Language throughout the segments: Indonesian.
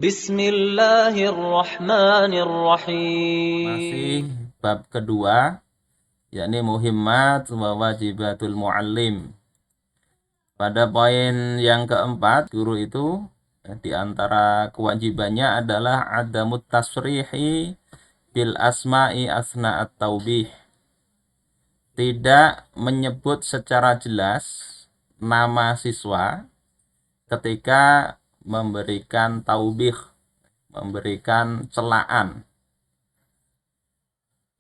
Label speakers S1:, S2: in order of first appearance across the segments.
S1: Bismillahirrahmanirrahim.
S2: Masih bab kedua, yakni muhimmat wa wajibatul muallim. Pada poin yang keempat, guru itu di antara kewajibannya adalah adamut tasrihi bil asma'i asna'at taubih. Tidak menyebut secara jelas nama siswa ketika memberikan taubih, memberikan celaan.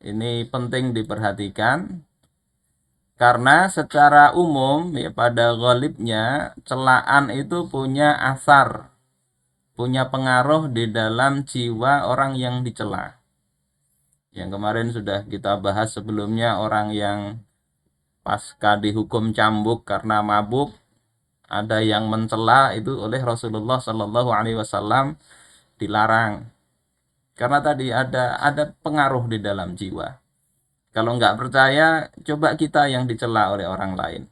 S2: Ini penting diperhatikan karena secara umum ya pada ghalibnya celaan itu punya asar, punya pengaruh di dalam jiwa orang yang dicela. Yang kemarin sudah kita bahas sebelumnya, orang yang pasca dihukum cambuk karena mabuk, ada yang mencela itu oleh Rasulullah Shallallahu Alaihi Wasallam dilarang karena tadi ada pengaruh di dalam jiwa. Kalau nggak percaya, coba kita yang dicela oleh orang lain.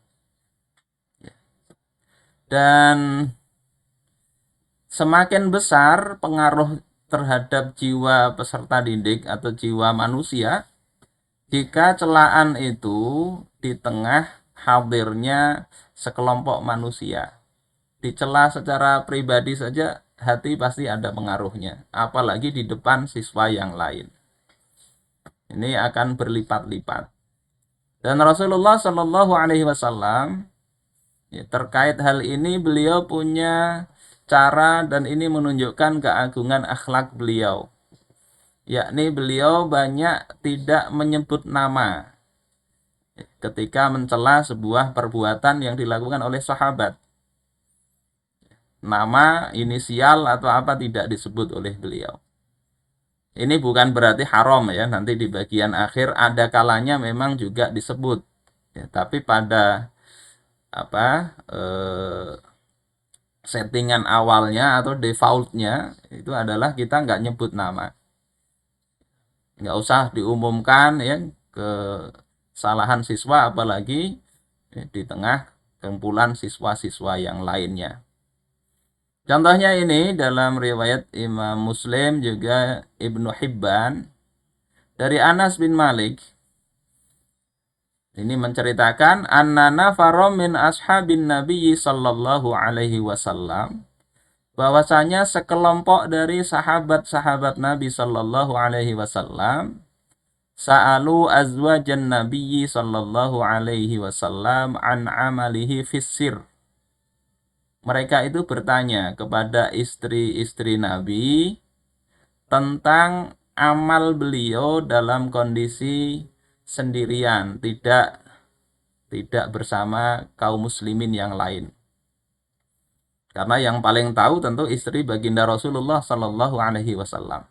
S2: Dan semakin besar pengaruh terhadap jiwa peserta didik atau jiwa manusia jika celaan itu di tengah hadirnya sekelompok manusia. Dicela secara pribadi saja hati pasti ada pengaruhnya, apalagi di depan siswa yang lain. Ini akan berlipat-lipat. Dan Rasulullah Shallallahu Alaihi Wasallam terkait hal ini beliau punya cara, dan ini menunjukkan keagungan akhlak beliau. Yakni beliau banyak tidak menyebut nama ketika mencela sebuah perbuatan yang dilakukan oleh sahabat. Nama, inisial atau apa tidak disebut oleh beliau. Ini bukan berarti haram ya, nanti di bagian akhir ada kalanya memang juga disebut. Ya, tapi pada settingan awalnya atau defaultnya itu adalah kita nggak nyebut nama, nggak usah diumumkan ya kesalahan siswa, apalagi ya, di tengah kumpulan siswa-siswa yang lainnya. Contohnya ini dalam riwayat Imam Muslim juga Ibnu Hibban dari Anas bin Malik. Ini menceritakan anna nafarom min ashabin Nabi sallallahu alaihi wasallam, bahwasanya sekelompok dari sahabat-sahabat Nabi sallallahu alaihi wasallam sa'alu azwajan Nabi sallallahu alaihi wasallam an amalihi fissir. Mereka itu bertanya kepada istri-istri Nabi tentang amal beliau dalam kondisi sendirian, tidak bersama kaum muslimin yang lain. Karena yang paling tahu tentu istri baginda Rasulullah Sallallahu Alaihi Wasallam.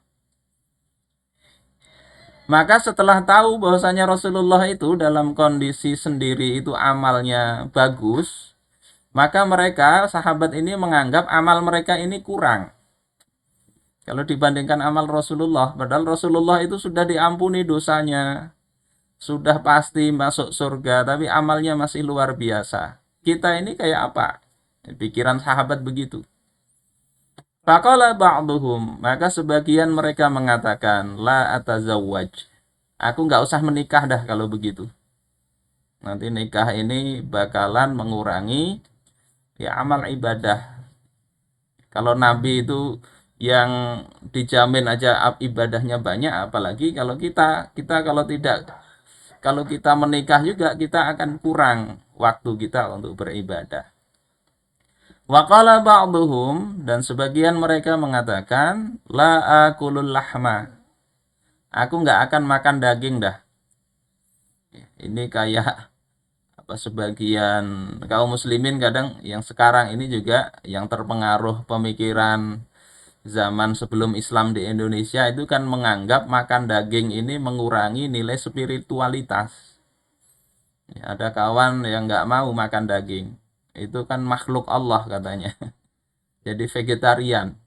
S2: Maka setelah tahu bahwasanya Rasulullah itu dalam kondisi sendiri itu amalnya bagus, maka mereka sahabat ini menganggap amal mereka ini kurang kalau dibandingkan amal Rasulullah. Padahal Rasulullah itu sudah diampuni dosanya, sudah pasti masuk surga, tapi amalnya masih luar biasa. Kita ini kayak apa? Pikiran sahabat begitu. Faqala ba'duhum, maka sebagian mereka mengatakan, la atazawwaj. Aku nggak usah menikah dah kalau begitu. Nanti nikah ini bakalan mengurangi ya amal ibadah. Kalau Nabi itu yang dijamin aja ibadahnya banyak, apalagi kalau kita kalau kita menikah juga kita akan kurang waktu kita untuk beribadah. Waqala ba'duhum, dan sebagian mereka mengatakan la akulul lahma. Aku nggak akan makan daging dah. Ini kayak sebagian kaum muslimin kadang yang sekarang ini juga yang terpengaruh pemikiran zaman sebelum Islam di Indonesia itu kan menganggap makan daging ini mengurangi nilai spiritualitas. Ya, ada kawan yang nggak mau makan daging. Itu kan makhluk Allah katanya. Jadi vegetarian.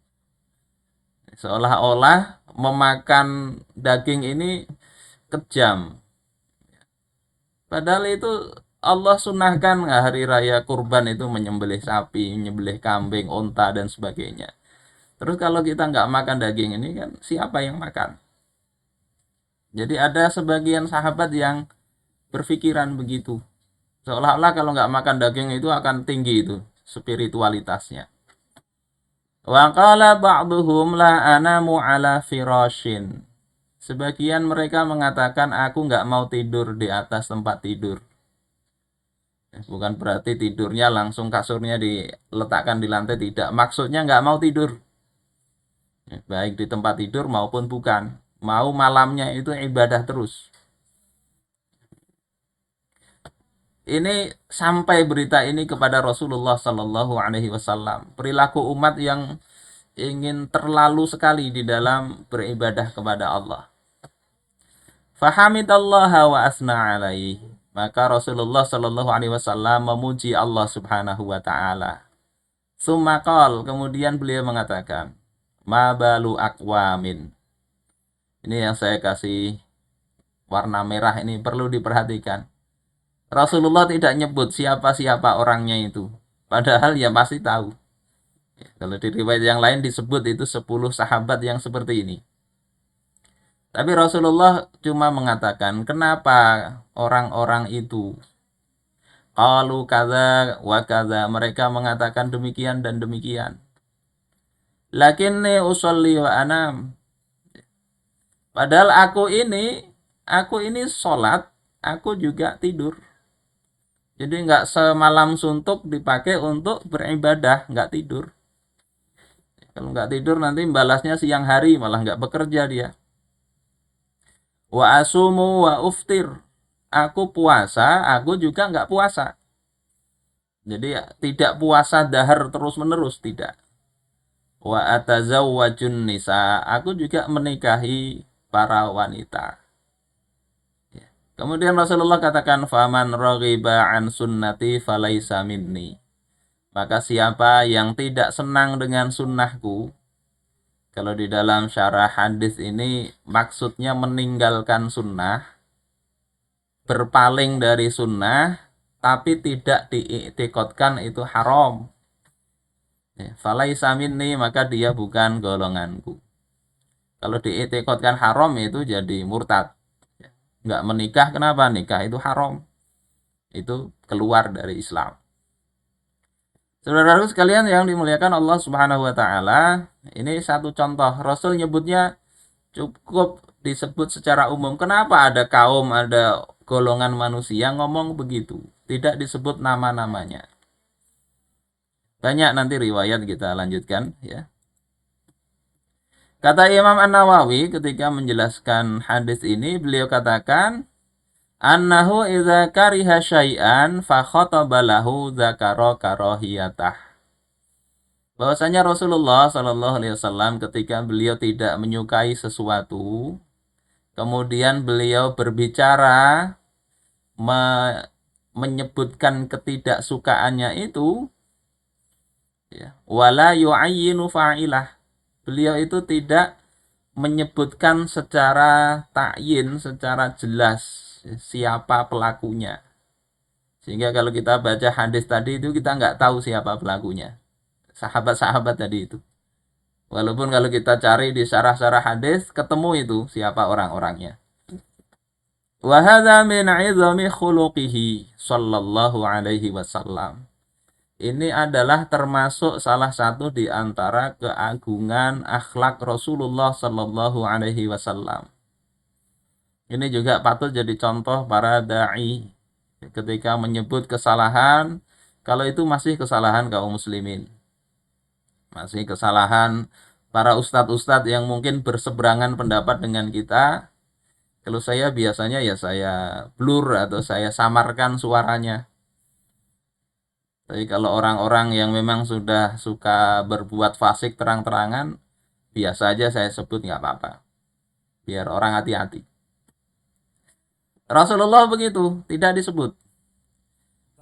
S2: Seolah-olah memakan daging ini kejam. Padahal itu Allah sunahkan hari raya kurban itu menyembelih sapi, menyembelih kambing, unta dan sebagainya. Terus kalau kita nggak makan daging ini kan siapa yang makan? Jadi ada sebagian sahabat yang berpikiran begitu. Seolah-olah kalau nggak makan daging itu akan tinggi itu spiritualitasnya. Wa qala ba'duhum la anamu ala firashin. Sebagian mereka mengatakan aku nggak mau tidur di atas tempat tidur. Bukan berarti tidurnya langsung kasurnya diletakkan di lantai, tidak. Maksudnya nggak mau tidur. Baik di tempat tidur maupun bukan. Mau malamnya itu ibadah terus. Ini sampai berita ini kepada Rasulullah Sallallahu Alaihi Wasallam. Perilaku umat yang ingin terlalu sekali di dalam beribadah kepada Allah. Fahamidallaha wa asna alaihi. Maka Rasulullah Sallallahu Alaihi Wasallam memuji Allah Subhanahu Wa Taala. Summa qol, kemudian beliau mengatakan, ma balu aqwamin. Ini yang saya kasih warna merah ini perlu diperhatikan. Rasulullah tidak nyebut siapa-siapa orangnya itu. Padahal ya pasti tahu. Kalau di riwayat yang lain disebut itu 10 sahabat yang seperti ini. Tapi Rasulullah cuma mengatakan, kenapa orang-orang itu qalu kadza wa kadza, mereka mengatakan demikian dan demikian. Lakinni usolli wa anam. Padahal aku ini sholat, aku juga tidur. Jadi nggak semalam suntuk dipakai untuk beribadah, nggak tidur. Kalau nggak tidur nanti balasnya siang hari, malah nggak bekerja dia. Wa asumu wa uftir. Aku puasa, aku juga nggak puasa. Jadi tidak puasa dahar terus menerus, tidak. Wa atazawwajun nisa. Aku juga menikahi para wanita. Kemudian Rasulullah katakan, faman raghiba an sunnati falaisa minni. Maka siapa yang tidak senang dengan sunnahku, kalau di dalam syarah hadis ini maksudnya meninggalkan sunnah, berpaling dari sunnah, tapi tidak diiktikadkan itu haram. Falaisa minni, maka dia bukan golonganku. Kalau diiktikadkan haram itu jadi murtad. Nggak menikah, kenapa? Nikah itu haram. Itu keluar dari Islam. Saudara-saudara sekalian yang dimuliakan Allah Subhanahu wa taala, ini satu contoh. Rasul nyebutnya cukup disebut secara umum. Kenapa ada kaum, ada golongan manusia ngomong begitu? Tidak disebut nama-namanya. Banyak nanti riwayat kita lanjutkan ya. Kata Imam An-Nawawi ketika menjelaskan hadis ini, beliau katakan, annahu idza kariha syai'an fa khataba lahu dzakara karahiyatah. Bahwasanya Rasulullah Shallallahu alaihi wasallam ketika beliau tidak menyukai sesuatu, kemudian beliau berbicara menyebutkan ketidaksukaannya itu, ya, wala yu'ayyinu fa'ilah. Beliau itu tidak menyebutkan secara ta'yin, secara jelas siapa pelakunya. Sehingga kalau kita baca hadis tadi itu kita nggak tahu siapa pelakunya. Sahabat-sahabat tadi itu. Walaupun kalau kita cari di syarah-syarah hadis ketemu itu siapa orang-orangnya. Wa hadza min 'izami khuluqihi sallallahu alaihi wasallam. Ini adalah termasuk salah satu di antara keagungan akhlak Rasulullah Sallallahu Alaihi Wasallam. Ini juga patut jadi contoh para dai ketika menyebut kesalahan, kalau itu masih kesalahan kaum muslimin, masih kesalahan para ustadz-ustadz yang mungkin berseberangan pendapat dengan kita. Kalau saya biasanya ya saya blur atau saya samarkan suaranya. Tapi kalau orang-orang yang memang sudah suka berbuat fasik terang-terangan, biasa aja saya sebut nggak apa-apa. Biar orang hati-hati. Rasulullah begitu, tidak disebut.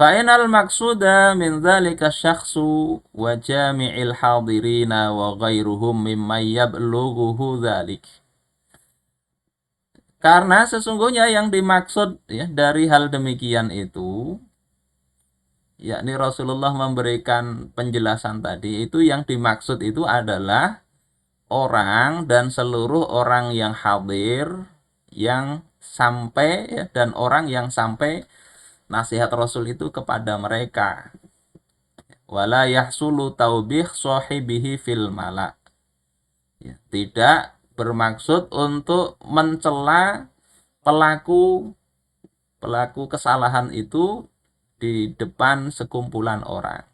S2: Fa'inal maksuda min dzalika syakhsu wa jami'il hadirina wa ghairuhum mimman yablughuhu dzalik. Karena sesungguhnya yang dimaksud ya dari hal demikian itu, yakni Rasulullah memberikan penjelasan tadi, itu yang dimaksud itu adalah orang dan seluruh orang yang hadir yang sampai ya, dan orang yang sampai nasihat Rasul itu kepada mereka. Wala yahsulu taubih sahibihi fil mala. Ya, tidak bermaksud untuk mencela pelaku kesalahan itu di depan sekumpulan orang.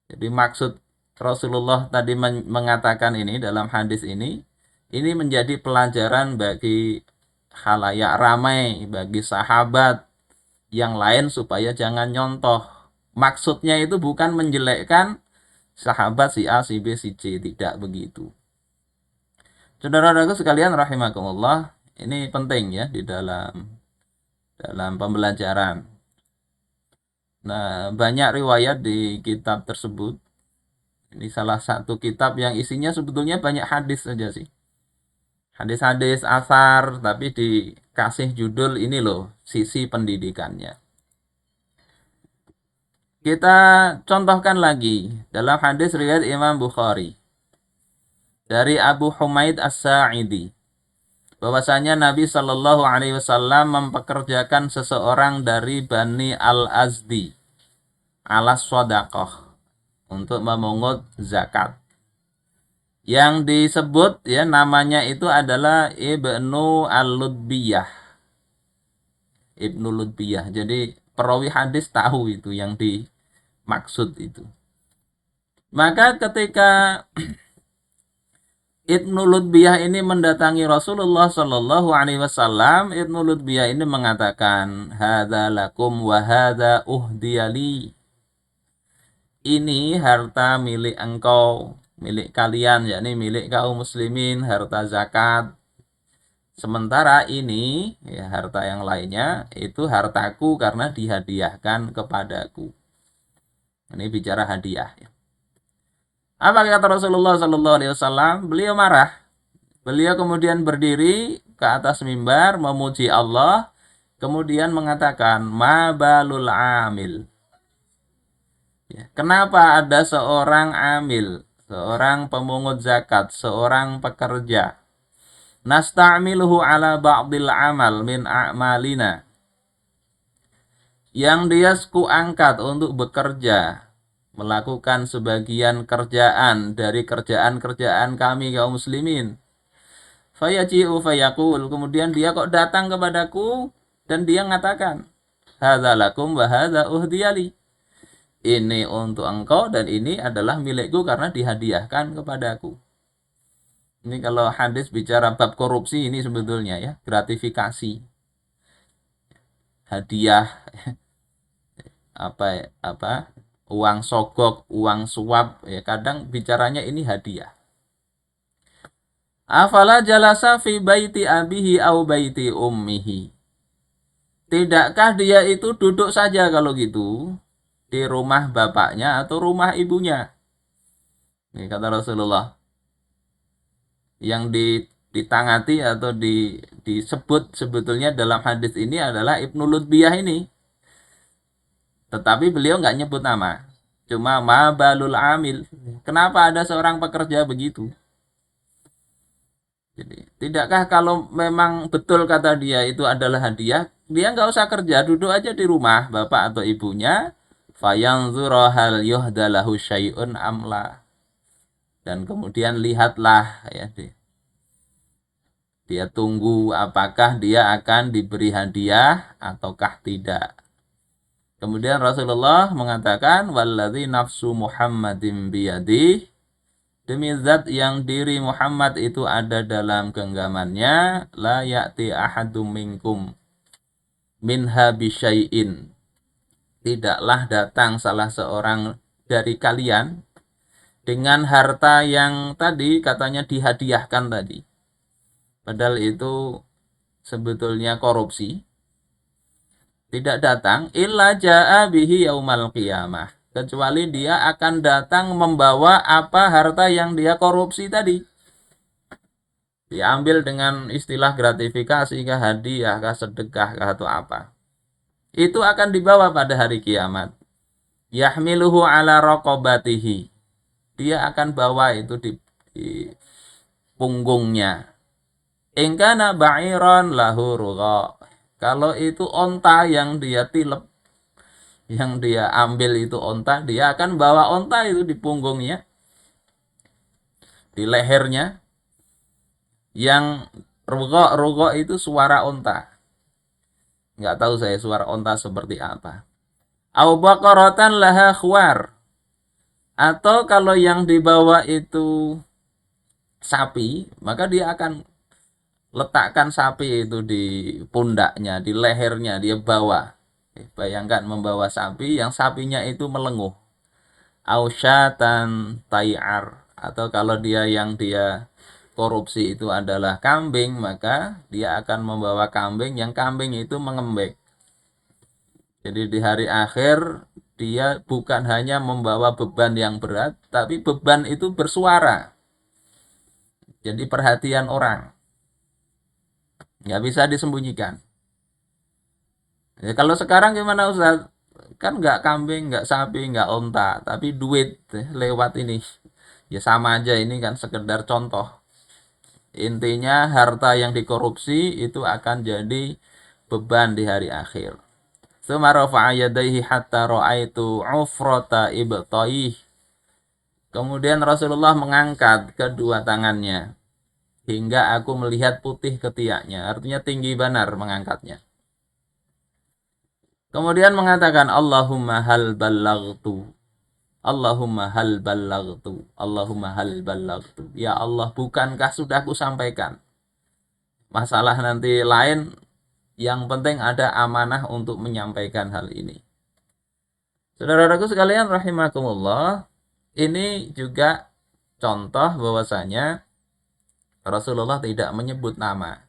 S2: Jadi maksud Rasulullah tadi mengatakan ini dalam hadis ini menjadi pelajaran bagi khalayak ramai, bagi sahabat yang lain supaya jangan nyontoh. Maksudnya itu bukan menjelekkan sahabat si A, si B, si C, tidak begitu. Saudara-saudaraku sekalian rahimakumullah, ini penting ya di dalam pembelajaran. Nah, banyak riwayat di kitab tersebut. Ini salah satu kitab yang isinya sebetulnya banyak hadis saja sih. Hadis-hadis asar, tapi dikasih judul ini loh, sisi pendidikannya. Kita contohkan lagi dalam hadis riwayat Imam Bukhari dari Abu Humaid As-Sa'idi, bahwasanya Nabi Shallallahu Alaihi Wasallam mempekerjakan seseorang dari Bani Al-Azdi alas shadaqah untuk memungut zakat. Yang disebut ya namanya itu adalah Ibnu Al-Ludbiyah. Ibnu Ludbiyah. Jadi perawi hadis tahu itu yang dimaksud itu. Maka ketika Ibnu Ludbiyah ini mendatangi Rasulullah Shallallahu Alaihi Wasallam, Ibnu Ludbiyah ini mengatakan, "Hadza lakum wa hadza uhdiyali." Ini harta milik engkau, milik kalian, yakni milik kaum muslimin, harta zakat. Sementara ini, ya, harta yang lainnya itu hartaku karena dihadiahkan kepadaku. Ini bicara hadiah. Apa kata Rasulullah SAW? Beliau marah. Beliau kemudian berdiri ke atas mimbar memuji Allah, kemudian mengatakan, "Ma balul amil." Ya, kenapa ada seorang amil, seorang pemungut zakat, seorang pekerja, nasta'miluhu ala ba'dil amal min a'malina, yang dia suku angkat untuk bekerja, melakukan sebagian kerjaan dari kerjaan-kerjaan kami kaum muslimin. Fayaji'u fayaqul, kemudian dia kok datang kepadaku dan dia mengatakan, "Hadza lakum wa hadza uhdiyali." Ini untuk engkau dan ini adalah milikku karena dihadiahkan kepadaku. Ini kalau hadis bicara bab korupsi ini sebetulnya ya, gratifikasi, hadiah, apa uang sogok, uang suap, ya kadang bicaranya ini hadiah. Afala jalasa fi baiti abihi au baiti ummihi. Tidakkah dia itu duduk saja kalau gitu di rumah bapaknya atau rumah ibunya? Ini kata Rasulullah. Yang ditangati atau disebut sebetulnya dalam hadis ini adalah Ibnu Ludbiyah ini. Tetapi beliau nggak nyebut nama. Cuma ma balul amil. Kenapa ada seorang pekerja begitu? Jadi, tidakkah kalau memang betul kata dia itu adalah hadiah, dia nggak usah kerja, duduk aja di rumah bapak atau ibunya, fayanzura hal yuhdalahu syai'un amla. Dan kemudian lihatlah ya, dia tunggu apakah dia akan diberi hadiah ataukah tidak. Kemudian Rasulullah mengatakan, walladzi nafsu Muhammadin biyadih, demi zat yang diri Muhammad itu ada dalam genggamannya, la ya'ti ahadum minkum minha bisyai'in. Tidaklah datang salah seorang dari kalian dengan harta yang tadi katanya dihadiahkan tadi. Padahal itu sebetulnya korupsi. Tidak datang illa ja'a bihi yaumal qiyamah, kecuali dia akan datang membawa apa harta yang dia korupsi tadi. Diambil dengan istilah gratifikasi kah, hadiah kah, sedekah kah, atau apa. Itu akan dibawa pada hari kiamat. Yahmiluhu ala raqabatihi. Dia akan bawa itu di punggungnya. In kana ba'iran lahu rugha. Kalau itu onta yang dia tilep, yang dia ambil itu onta, dia akan bawa onta itu di punggungnya, di lehernya. Yang rugha itu suara onta. Nggak tahu saya suara onta seperti apa. Au baqaratan laha khwar. Atau kalau yang dibawa itu sapi, maka dia akan letakkan sapi itu di pundaknya, di lehernya, dia bawa. Bayangkan membawa sapi, yang sapinya itu melenguh. Ausyatan tayar. Atau kalau dia korupsi itu adalah kambing, maka dia akan membawa kambing, yang kambing itu mengembek. Jadi di hari akhir dia bukan hanya membawa beban yang berat, tapi beban itu bersuara. Jadi perhatian orang. Nggak bisa disembunyikan. Ya, kalau sekarang gimana Ustaz? Kan nggak kambing, nggak sapi, nggak onta, tapi duit lewat ini. Ya sama aja, ini kan sekedar contoh. Intinya harta yang dikorupsi itu akan jadi beban di hari akhir. Tsumma rafa'a yadayhi hatta ra'aitu 'ufrata ibtaih. Kemudian Rasulullah mengangkat kedua tangannya hingga aku melihat putih ketiaknya. Artinya tinggi benar mengangkatnya. Kemudian mengatakan Allahumma hal ballaghtu. Allahumma hal ballaghtu. Allahumma hal ballaghtu. Ya Allah, bukankah sudah aku sampaikan? Masalah nanti lain, yang penting ada amanah untuk menyampaikan hal ini. Saudara-saudaraku sekalian rahimakumullah, ini juga contoh bahwasanya Rasulullah tidak menyebut nama.